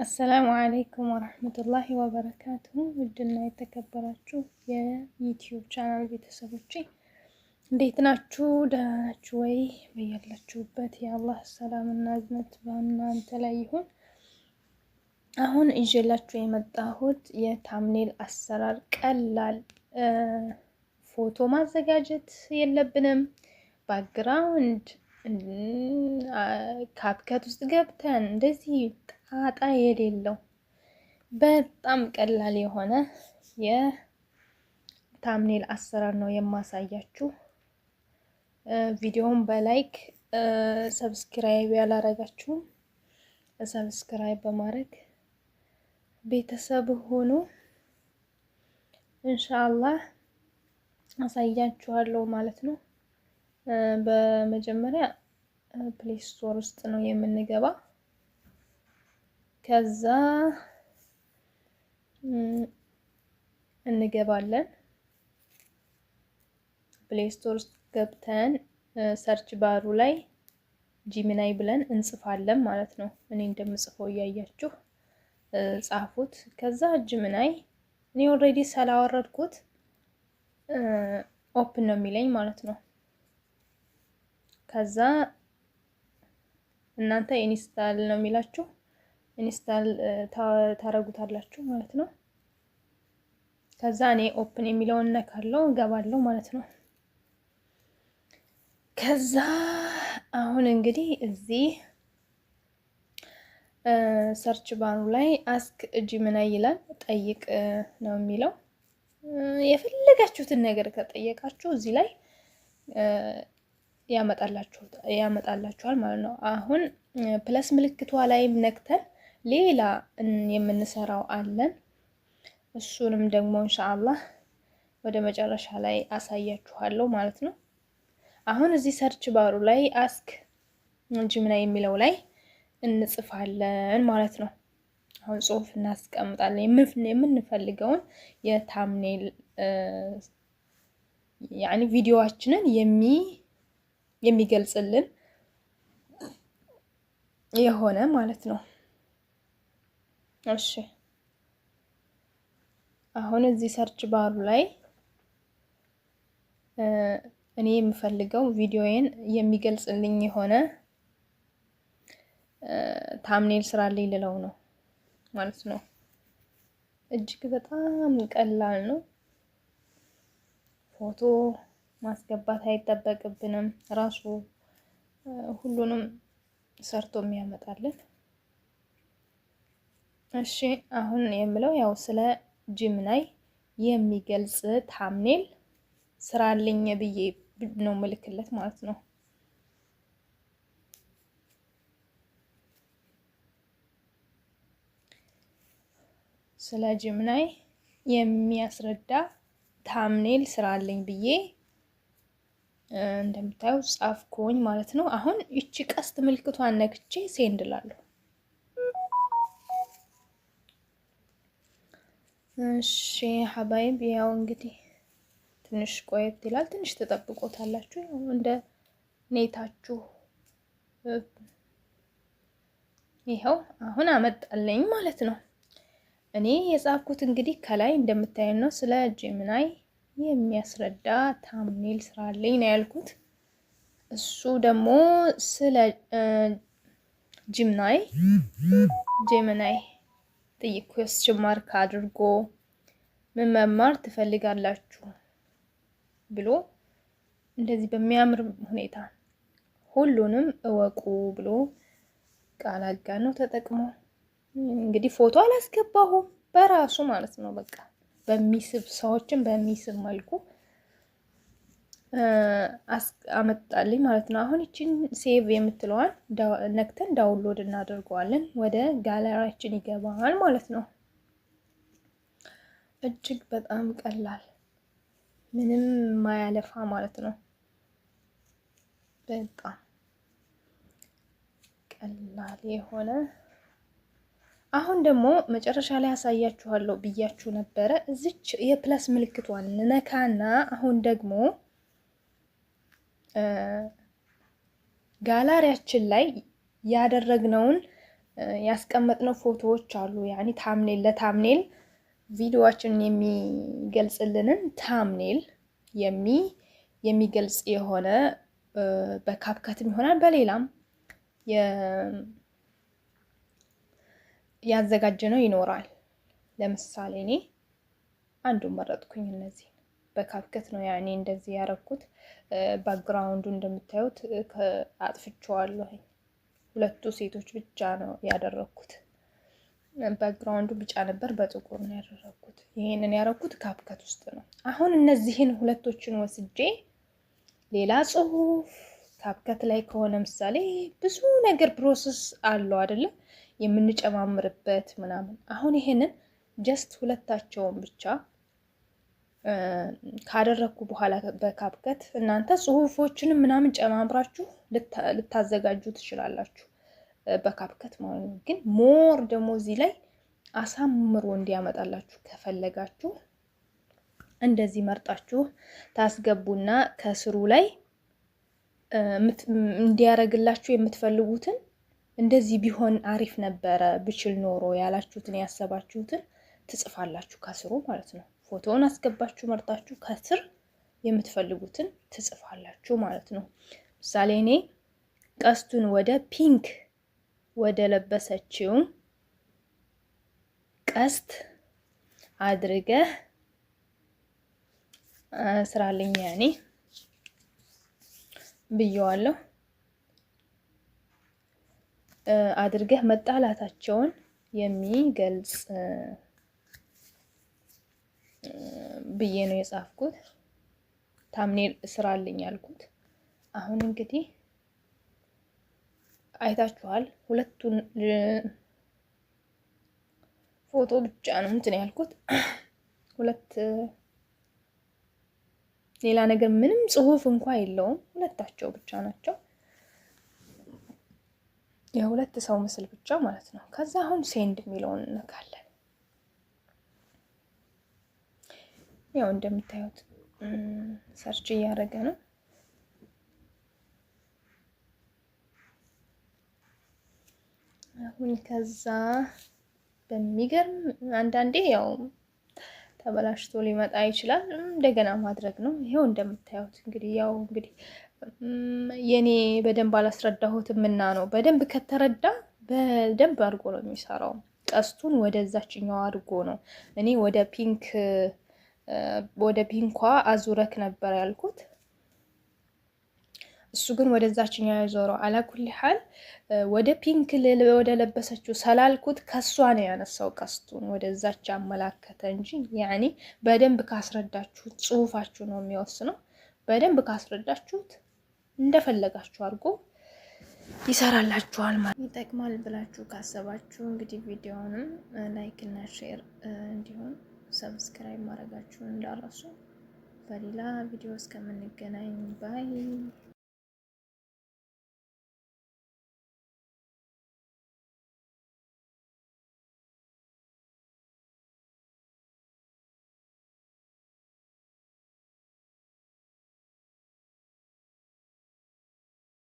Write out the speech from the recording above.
አሰላሙ አለይኩም ወራህመቱላሂ ወበረካቱሁ። ውድና የተከበራችሁ የዩቲዩብ ቻናል ቤተሰቦቼ እንዴት ናችሁ? ደህና ናችሁ ወይ? በያላችሁበት የአላህ ሰላምና እዝነት በእናንተ ላይ ይሁን። አሁን ይዤላችሁ የመጣሁት የታምኔል አሰራር ቀላል፣ ፎቶ ማዘጋጀት የለብንም። ባክግራውንድ ካፕከት ውስጥ ገብተን እንደዚህ ጣጣ የሌለው በጣም ቀላል የሆነ የታምኔል አሰራር ነው የማሳያችሁ። ቪዲዮውን በላይክ ሰብስክራይብ ያላረጋችሁ ሰብስክራይብ በማድረግ ቤተሰብ ሆኑ። ኢንሻአላህ አሳያችኋለሁ ማለት ነው። በመጀመሪያ ፕሌይ ስቶር ውስጥ ነው የምንገባ። ከዛ እንገባለን። ፕሌይ ስቶር ውስጥ ገብተን ሰርች ባሩ ላይ ጂሚናይ ብለን እንጽፋለን ማለት ነው። እኔ እንደምጽፈው እያያችሁ ጻፉት። ከዛ ጂሚናይ እኔ ኦልሬዲ ስላወረድኩት ኦፕን ነው የሚለኝ ማለት ነው። ከዛ እናንተ ኢንስታል ነው የሚላችሁ፣ ኢንስታል ታረጉታላችሁ ማለት ነው። ከዛ እኔ ኦፕን የሚለውን ነካለው እገባለሁ ማለት ነው። ከዛ አሁን እንግዲህ እዚህ ሰርች ባሩ ላይ አስክ ጂሚናይ ይላል፣ ጠይቅ ነው የሚለው። የፈለጋችሁትን ነገር ከጠየቃችሁ እዚህ ላይ ያመጣላችኋል ማለት ነው። አሁን ፕለስ ምልክቷ ላይ ነክተን ሌላ የምንሰራው አለን። እሱንም ደግሞ ኢንሻአላህ ወደ መጨረሻ ላይ አሳያችኋለሁ ማለት ነው። አሁን እዚህ ሰርች ባሩ ላይ አስክ ጂሚናይ የሚለው ላይ እንጽፋለን ማለት ነው። አሁን ጽሁፍ እናስቀምጣለን የምንፈልገውን የታምኔል ያኒ ቪዲዮዋችንን የሚገልጽልን የሆነ ማለት ነው። እሺ አሁን እዚህ ሰርች ባሩ ላይ እኔ የምፈልገው ቪዲዮዬን የሚገልጽልኝ የሆነ ታምኔል ስራልኝ ልለው ነው ማለት ነው። እጅግ በጣም ቀላል ነው። ፎቶ ማስገባት አይጠበቅብንም። ራሱ ሁሉንም ሰርቶ የሚያመጣልን። እሺ አሁን የምለው ያው ስለ ጂሚናይ የሚገልጽ ታምኔል ስራልኝ ብዬ ነው ምልክለት ማለት ነው። ስለ ጂሚናይ የሚያስረዳ ታምኔል ስራልኝ ብዬ እንደምታዩ ጻፍኩኝ ማለት ነው። አሁን እቺ ቀስት ምልክቷን ነክቼ ሴንድ ላለሁ። እሺ ሐባይብ ያው እንግዲህ ትንሽ ቆየት ይላል። ትንሽ ተጠብቆታላችሁ እንደ ኔታችሁ። ይኸው አሁን አመጣልኝ ማለት ነው። እኔ የጻፍኩት እንግዲህ ከላይ እንደምታዩት ነው። ስለ ጂሚናይ የሚያስረዳ ታምኔል ስራልኝ ነው ያልኩት። እሱ ደግሞ ስለ ጂሚናይ ጥይቅ ኩዌስችን ማርክ አድርጎ ምን መማር ትፈልጋላችሁ ብሎ እንደዚህ በሚያምር ሁኔታ ሁሉንም እወቁ ብሎ ቃል አጋነው ተጠቅሞ እንግዲህ ፎቶ አላስገባሁም በራሱ ማለት ነው። በቃ በሚስብ ሰዎችን በሚስብ መልኩ አመጣልኝ ማለት ነው። አሁን እቺን ሴቭ የምትለዋን ነክተን ዳውንሎድ እናደርገዋለን። ወደ ጋለሪያችን ይገባል ማለት ነው። እጅግ በጣም ቀላል፣ ምንም ማያለፋ ማለት ነው። በጣም ቀላል የሆነ አሁን ደግሞ መጨረሻ ላይ ያሳያችኋለሁ ብያችሁ ነበረ። እዚች የፕለስ ምልክቷን ነካና አሁን ደግሞ ጋላሪያችን ላይ ያደረግነውን ያስቀመጥነው ፎቶዎች አሉ። ያኒ ታምኔል ለታምኔል ቪዲዮአችንን የሚገልጽልንን ታምኔል የሚገልጽ የሆነ በካፕከትም ይሆናል በሌላም ያዘጋጀነው ይኖራል። ለምሳሌ እኔ አንዱን መረጥኩኝ። እነዚህ በካፕከት ነው ያኔ እንደዚህ ያረኩት። ባክግራውንዱ እንደምታዩት አጥፍቼዋለሁ። ሁለቱ ሴቶች ብቻ ነው ያደረኩት። ባክግራውንዱ ቢጫ ነበር፣ በጥቁር ነው ያደረኩት። ይሄንን ያረኩት ካፕከት ውስጥ ነው። አሁን እነዚህን ሁለቶችን ወስጄ ሌላ ጽሁፍ ካፕከት ላይ ከሆነ ምሳሌ ብዙ ነገር ፕሮሰስ አለው አይደለ? የምንጨማምርበት ምናምን። አሁን ይሄንን ጀስት ሁለታቸውን ብቻ ካደረኩ በኋላ በካፕከት እናንተ ጽሁፎችንም ምናምን ጨማምራችሁ ልታዘጋጁ ትችላላችሁ በካፕከት ማለት ነው። ግን ሞር ደግሞ እዚህ ላይ አሳምሮ እንዲያመጣላችሁ ከፈለጋችሁ እንደዚህ መርጣችሁ ታስገቡና ከስሩ ላይ እንዲያረግላችሁ የምትፈልጉትን እንደዚህ ቢሆን አሪፍ ነበረ ብችል ኖሮ ያላችሁትን ያሰባችሁትን ትጽፋላችሁ ከስሩ ማለት ነው። ፎቶውን አስገባችሁ መርጣችሁ ከስር የምትፈልጉትን ትጽፋላችሁ ማለት ነው። ምሳሌ እኔ ቀስቱን ወደ ፒንክ ወደ ለበሰችው ቀስት አድርገህ ስራልኝ ያኔ ብየዋለሁ። አድርገህ መጣላታቸውን የሚገልጽ ብዬ ነው የጻፍኩት። ታምኔል ስራልኝ ያልኩት። አሁን እንግዲህ አይታችኋል። ሁለቱን ፎቶ ብቻ ነው እንትን ያልኩት። ሌላ ነገር ምንም ጽሁፍ እንኳን የለውም። ሁለታቸው ብቻ ናቸው። የሁለት ሰው ምስል ብቻ ማለት ነው። ከዛ አሁን ሴንድ የሚለውን እንነካለን። ያው እንደምታዩት ሰርች እያደረገ ነው። አሁን ከዛ በሚገርም አንዳንዴ ያው ተበላሽቶ ሊመጣ ይችላል። እንደገና ማድረግ ነው። ይሄው እንደምታዩት እንግዲህ ያው እንግዲህ የኔ በደንብ አላስረዳሁትም እና ነው። በደንብ ከተረዳ በደንብ አድርጎ ነው የሚሰራው። ቀስቱን ወደዛችኛው አድርጎ ነው። እኔ ወደ ፒንኳ አዙረክ ነበር ያልኩት። እሱ ግን ወደዛችኛው ያዞረው። አላኩል ሐል ወደ ፒንክ ወደ ለበሰችው ሰላልኩት። ከሷ ነው ያነሳው ቀስቱን ወደዛች አመላከተ እንጂ ያኔ በደንብ ካስረዳችሁት ጽሁፋችሁ ነው የሚወስነው። በደንብ ካስረዳችሁት እንደፈለጋችሁ አድርጎ ይሰራላችኋል ማለት ይጠቅማል ብላችሁ ካሰባችሁ እንግዲህ ቪዲዮውንም ላይክ እና ሼር እንዲሁም ሰብስክራይብ ማድረጋችሁን እንዳረሱ። በሌላ ቪዲዮ እስከምንገናኝ ባይ